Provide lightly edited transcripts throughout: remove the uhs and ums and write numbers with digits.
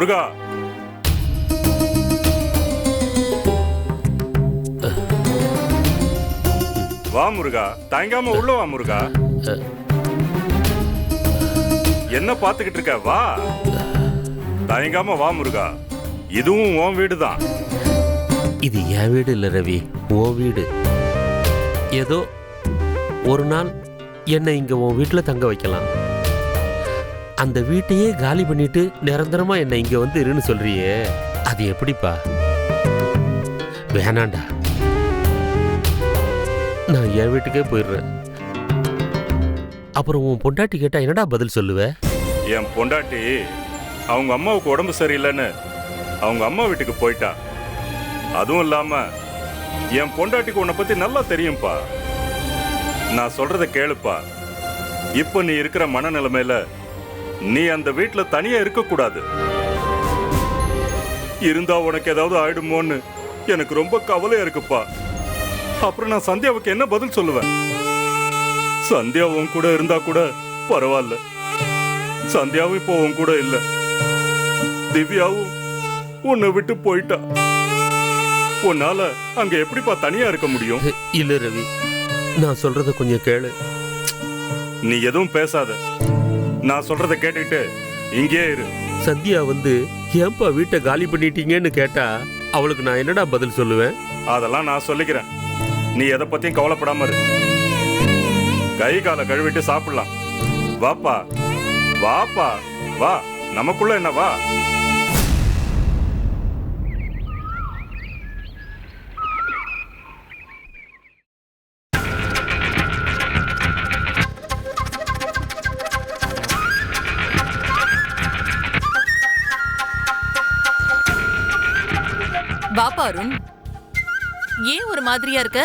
முருகா, வா முருகா, தயங்காம உள்ள வா முருகா. என்ன பாத்துக்கிட்டு இருக்க? வா, தயங்காம வா முருகா. இதுவும் உன் வீடுதான். இது என் வீடு இல்லை ரவி, ஓ வீடு. ஏதோ ஒரு நாள் என்னை இங்க உன் வீட்டில் தங்க வைக்கலாம். அந்த வீட்டையே காலி பண்ணிட்டு நிரந்தரமா என்னை இங்க வந்து இருன்னு சொல்றியே, அது எப்படிப்பா? வேணாண்டா, நான் என் வீட்டுக்கே போயிடுறேன். அப்புறம் உன் பொண்டாட்டி கேட்டா என்னடா பதில் சொல்லுவ? என் பொண்டாட்டி அவங்க அம்மாவுக்கு உடம்பு சரியில்லைன்னு அவங்க அம்மா வீட்டுக்கு போயிட்டா. அதுவும் இல்லாம என் பொண்டாட்டிக்கு உன்னை பத்தி நல்லா தெரியும்பா. நான் சொல்றத கேளுப்பா. இப்ப நீ இருக்கிற மனநிலைமையில நீ அந்த வீட்டுல தனியா இருக்க கூடாது. இருந்தா உனக்கு ஏதாவது ஆயிடுமோன்னு எனக்கு ரொம்ப கவலையா இருக்குப்பா. அப்புறம் நான் சந்தியாவுக்கு என்ன பதில் சொல்லுவேன்? சந்தியா உன் கூட இருந்தா கூட பரவாயில்ல. சந்தியாவும் இப்போ உன் கூட இல்ல. திவ்யாவும் உன்னை விட்டு போயிட்டா. உன்னால அங்க எப்படிப்பா தனியா இருக்க முடியும்? இல்ல ரவி, நான் சொல்றத கொஞ்சம் கேளு. நீ எதுவும் பேசாத. நான் சொல்றத கேட்டுக்கிட்டு இங்கே இரு. சந்தியா வந்து ஏன்பா வீட்டை காலி பண்ணிட்டீங்கன்னு கேட்டா அவளுக்கு நான் என்னடா பதில் சொல்லுவேன்? அதெல்லாம் நான் சொல்லிக்கிறேன். நீ எதை பத்தியும் கவலைப்படாம இரு. கை காலை கழுவிட்டு சாப்பிடலாம். வாப்பா, வாப்பா, வா. நமக்குள்ள என்ன, வா. பாப்பா அருண், ஏன் ஒரு மாதிரியா இருக்க?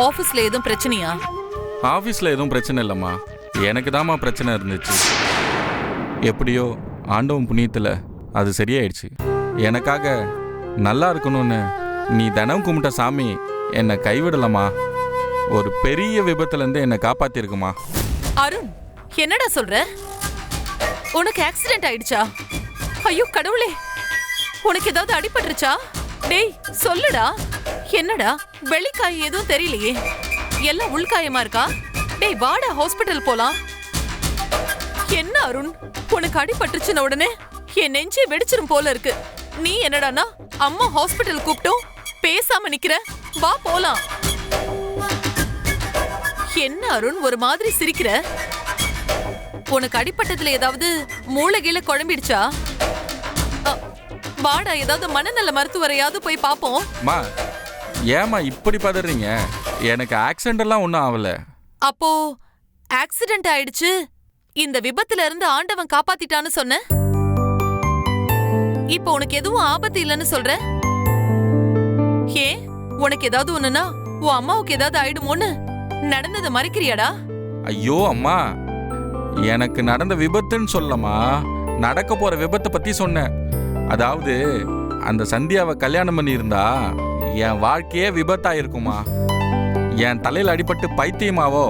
ஆபீஸ்ல எதுவும் பிரச்சனையா? ஆஃபீஸில் எதுவும் பிரச்சனை இல்லைம்மா, எனக்கு தாம்மா பிரச்சனை இருந்துச்சு. எப்படியோ ஆண்டவன் புண்ணியத்தில் அது சரியாயிடுச்சு. எனக்காக நல்லா இருக்கணும்னு நீ தினம் கும்பிட்ட சாமி என்னை கைவிடலம்மா. ஒரு பெரிய விபத்துலேருந்து என்னை காப்பாற்றிருக்குமா. அருண், என்னடா சொல்ற? உனக்கு ஆக்சிடென்ட் ஆயிடுச்சா? ஐயோ கடவுளே, உனக்கு ஏதாவது அடிபட்டுருச்சா? டேய் சொல்லுடா. என்னடா வெளிக்காய் எதுவும் தெரியலையே, எல்லாம் உள்காயமா இருக்கா? டேய் வாடா, ஹாஸ்பிட்டல் போலாம். என்ன அருண், உனக்கு அடிபட்டுருச்சுன உடனே என் நெஞ்சே வெடிச்சிரும் போல இருக்கு. நீ என்னடானா அம்மா ஹாஸ்பிட்டல் கூப்பிட்டோம் பேசாம நிக்கிற? வா போலாம். என்ன அருண் ஒரு மாதிரி சிரிக்கிற? உனக்கு அடிபட்டதுல ஏதாவது மூளைகீழ குழம்பிடுச்சா? வாடா, ஏதாவது மனநல மருத்துவரையாவது போய் பாப்போம். மா ஏமா இப்படி பதறீங்க? எனக்கு ஆக்சிடென்ட் எல்லாம் ஒன்றும் ஆகல. அப்போ ஆக்சிடென்ட் ஆயிடுச்சு, இந்த விபத்துல இருந்து ஆண்டவன் காப்பாத்திட்டான்னு சொன்ன. இப்போ உனக்கு எதுவும் ஆபத்து இல்லைன்னு சொல்ற. ஏன் உனக்கு ஏதாவது ஒண்ணுனா உன் அம்மாவுக்கு ஏதாவது ஆயிடுமோன்னு நடந்ததை மறைக்கிறியாடா? ஐயோ அம்மா, எனக்கு நடந்த விபத்துன்னு சொல்லமா, நடக்க போற விபத்தை பத்தி சொன்னேன். அதாவது அந்த சந்தியாவை கல்யாணம் பண்ணி இருந்தா என் வாழ்க்கையே விபத்தாயிருக்குமா. என் தலையில் அடிபட்டு பைத்தியமாவோ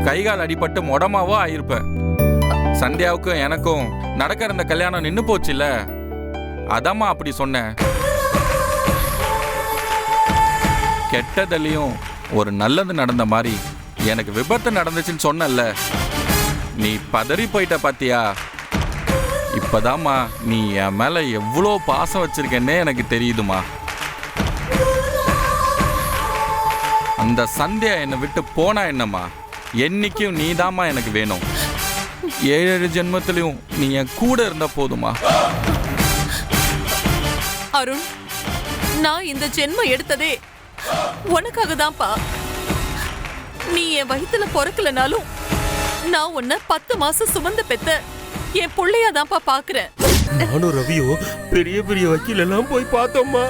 கைகால் அடிபட்டு மொடமாவோ ஆயிருப்பேன். சந்தியாவுக்கும் எனக்கும் நடக்கிற இந்த கல்யாணம் நின்று போச்சுல்ல, அதாம்மா அப்படி சொன்னேன். கெட்டதுலயும் ஒரு நல்லது நடந்த மாதிரி எனக்கு விபத்து நடந்துச்சுன்னு சொன்னல, நீ பதறி போயிட்ட பாத்தியா? இப்பதாம்மா நீ என் மேல எவ்வளோ பாசம் வச்சிருக்கேன்னே எனக்கு தெரியுதுமா. அந்த சந்தியா என்னை விட்டு போனா என்னம்மா, என்னைக்கும் நீதாம்மா எனக்கு வேணும். 7 ஜென்மத்திலையும் நீ என் கூட இருந்தா போதுமா. அருண், நான் இந்த ஜென்மம் எடுத்ததே உனக்காக தான்ப்பா. நீ என் வயித்துல பொறக்கலனாலும் நான் உன்னை 10 மாசம் சுமந்து பெத்த என் பிள்ளையாதான்ப்பா பாக்குறேன். நானும் ரவியும் பெரிய பெரிய வக்கீல் எல்லாம் போய் பார்த்தோம்மா,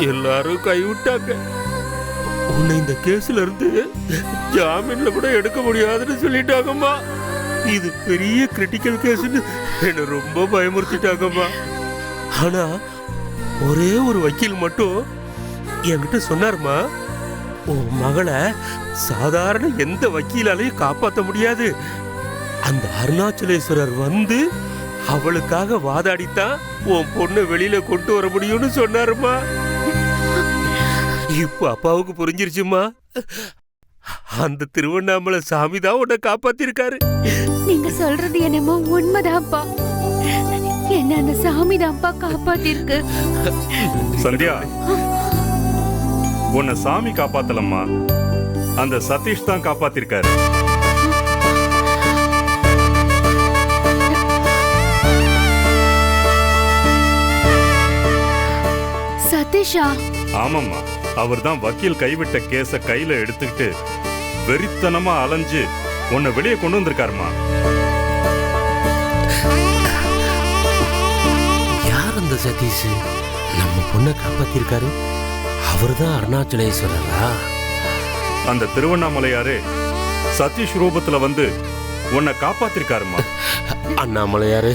எல்லாரும் கைவிட்டாங்க. உன்னை இந்த கேஸ்ல இருந்து ஜாமீன்ல கூட எடுக்க முடியாதுன்னு சொல்லிட்டாங்கம்மா. இது பெரிய கிரிட்டிக்கல் கேஸ்ன்னு என்ன ரொம்ப பயமுறுத்திட்டாங்கம்மா. ஆனா ஒரே ஒரு வக்கீல் மட்டும் என்கிட்ட சொன்னாருமா, உன் மகளை சாதாரண எந்த வக்கீலாலையும் காப்பாற்ற முடியாது. அந்த அருணாச்சலேஸ்வரர் வந்து அவளுக்காக வாதாடித்தான் உன் பொண்ணை வெளியில கொண்டு வர முடியும்னு சொன்னாருமா. இப்ப அப்பாவுக்கு புரிஞ்சிருச்சுமா. அந்த திருவண்ணாமலை சாமி தான் உன்னை காப்பாத்திருக்காரு. நீங்க சொல்றது என்னமோ உண்மைதான்ப்பா. என்ன அந்த சாமி தான்ப்பா காப்பாத்திருக்கு. சந்தியா, உன்னை சாமி காப்பாத்தலம்மா, அந்த சதீஷ் தான் காப்பாத்திருக்காரு. சதீஷா? ஆமாம்மா, அவர் தான் வக்கீல் கைவிட்ட கேஸ கையில எடுத்துக்கிட்டு வெறித்தனமா அலைஞ்சு உன்னை வெளியே கொண்டு வந்திருக்காருமா. யார் அந்த சதீஷ் நம்ம பொண்ணை காப்பாத்திருக்காரு? அவர்தான் அருணாச்சலேஸ்வரரா? அந்த திருவண்ணாமலையாரே சதீஷ் ரூபத்துல வந்து உன்னை காப்பாத்திருக்காருமா. அண்ணாமலையாரு,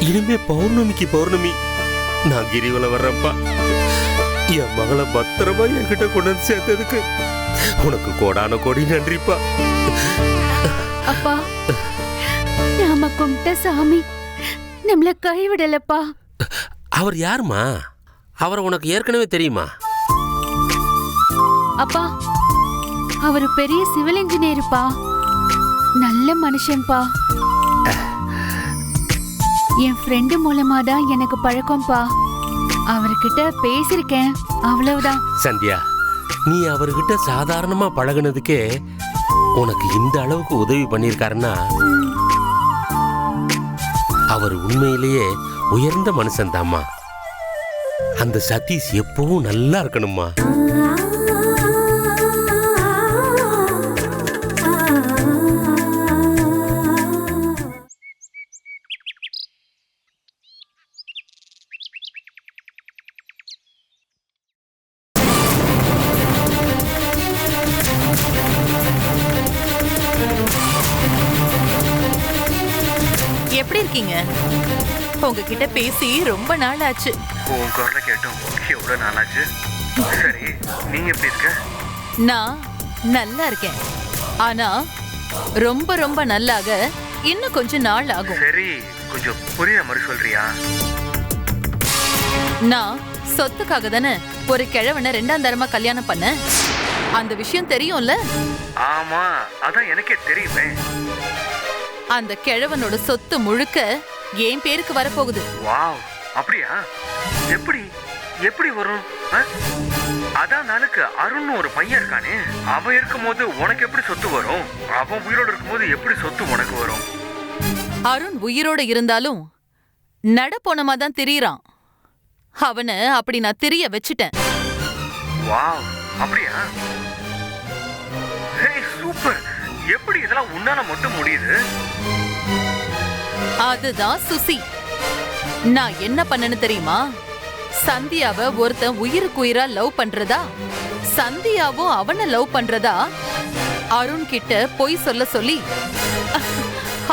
இனிமே பௌர்ணமிக்கு பௌர்ணமி நான் கிரிவலம் வர்றப்பா. என் மகளை பத்திரமா என்கிட்ட கொண்டு வந்து சேர்த்ததுக்கு உனக்கு கோடான கோடி நன்றிப்பா. அப்பா, நாம கும்பிட்ட சாமி நம்மள கைவிடலப்பா. அவர் யாருமா? அவரை உனக்கு ஏற்கனவே தெரியுமா? அப்பா, அவரு பெரிய சிவில் இன்ஜினியர்ப்பா. நல்ல மனுஷன்பா. என் ஃப்ரெண்டு மூலமா தான் எனக்கு பழக்கம்பா. அவர்கிட்ட பேசிருக்கேன், அவ்வளவுதான். சந்தியா, நீ அவர்கிட்ட சாதாரணமா பழகுனதுக்கே உனக்கு இந்த அளவுக்கு உதவி பண்ணிருக்காருன்னா அவர் உண்மையிலேயே உயர்ந்த மனுஷன் தாம்மா. அந்த சதீஷ் எப்பவும் நல்லா இருக்கணும்மா. எப்படி இருக்கீங்க? உங்ககிட்ட பேசி ரொம்ப நாள் ஆச்சு. உன் குரலை கேட்டோம் எவ்வளவு நாளாச்சு. சரி, நீ எப்படி இருக்க? நான் நல்லா இருக்கேன். ஆனா ரொம்ப ரொம்ப நல்லாக இன்னும் கொஞ்சம் நாள் ஆகும். சரி, கொஞ்சம் புரியுற மாதிரி சொல்றியா? நான் சொத்துக்காக தானே ஒரு கிழவனை 2ஆம் தரமா கல்யாணம் பண்ண. அந்த விஷயம் தெரியும்ல? ஆமா, அதான் எனக்கே தெரியுமே. அந்த கிழவனோட சொத்து முழுக்க என் பேருக்கு வரப்போகுது. வாவ், அப்படியா? எப்படி எப்படி வரும்? அதான் நாளுக்கு அருண் ஒரு பையன் இருக்கானே, அவன் இருக்கும்போது உனக்கு எப்படி சொத்து வரும்? அவன் உயிரோடு இருக்கும்போது எப்படி சொத்து உனக்கு வரும்? அருண் உயிரோட இருந்தாலும் நட போனமா தான் திரியறான். அவனை அப்படி நான் திரிய வச்சுட்டேன். வாவ், அப்படியா? சூப்பர். எப்படி இதெல்லாம் உன்னால மட்டும் முடியுது? அதுதான் சுசி. நான் என்ன பண்ணனு தெரியுமா? சந்தியாவை ஒருத்தன் உயிருக்குயிரா லவ் பண்றதா, சந்தியாவும் அவனை லவ் பண்றதா அருண் கிட்ட பொய் சொல்ல சொல்லி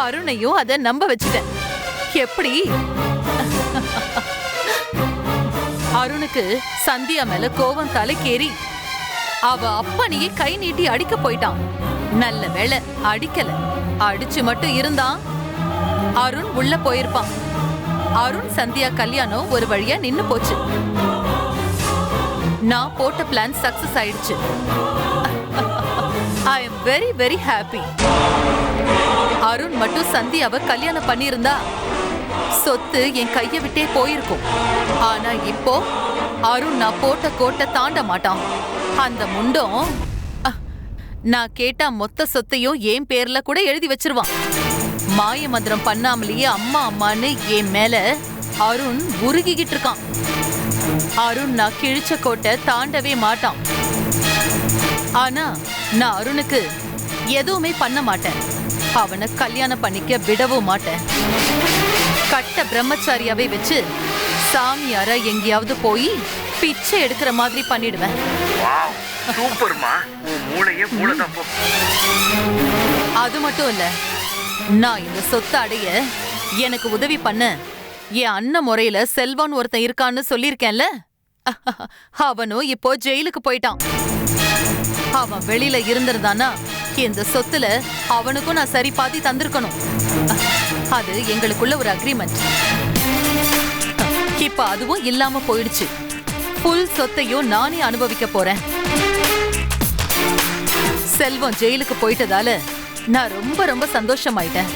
அருணையும் அதை நம்ப வச்சுட்டேன். எப்படி? அருணுக்கு சந்தியா மேல கோவம் தலைக்கேறி அவ அப்பனையே கை நீட்டி அடிக்க போயிட்டான். நல்ல வேளை அடிக்கல. அடிச்சு மட்டும் இருந்தான் அருண் உள்ள போயிருப்பான். அருண் சந்தியா கல்யாணம் ஒரு வழியா நின்னு போச்சு. நான் போட்ட பிளான் சக்சஸ் ஆயிடுச்சு. I am very very happy. Arun மட்டும் சந்தியாவை கல்யாணம் பண்ணியிருந்தா சொத்து என் கையை விட்டே போயிருக்கும். ஆனா இப்போ அருண் நான் போட்ட கோட்டை தாண்ட மாட்டான். அந்த முண்டம் நான் கேட்டா மொத்த சொத்தையும் என் பேர்ல கூட எழுதி வச்சிருவான். மாய மந்திரம் பண்ணாமலேயே அம்மா அம்மான்னு என் மேல அருண் உருகிக்கிட்டு இருக்கான். அருண் நான் கிழிச்ச கோட்டை தாண்டவே மாட்டான். ஆனா நான் அருணுக்கு எதுவுமே பண்ண மாட்டேன். அவனை கல்யாணம் பண்ணிக்க விடவும் மாட்டேன். கட்ட பிரம்மச்சாரியாவே வச்சு சாமியார எங்கேயாவது போய் பிச்சை எடுக்கிற மாதிரி பண்ணிடுவேன். சூப்பர்மா, உன் மூளையே மூளைதான் போ. அது மட்டும் இல்ல, நான் இந்த சொத்தை அடைய எனக்கு உதவி பண்ண என் அண்ணன் முறையில செல்வான் ஒருத்தன் இருக்கான்னு சொல்லியிருக்கேன்ல, அவனும் இப்போ ஜெயிலுக்கு போயிட்டான். அவன் வெளியில இருந்திருந்தானா இந்த சொத்துல அவனுக்கும் நான் சரி பாதி தந்திருக்கணும். அது எங்களுக்குள்ள ஒரு அக்ரிமெண்ட். இப்ப அதுவும் இல்லாம போயிடுச்சு. ஃபுல் சொத்தையும் நானே அனுபவிக்க போறேன். செல்வம் ஜெயிலுக்கு போயிட்டதால நான் ரொம்ப ரொம்ப சந்தோஷமாயிட்டேன்.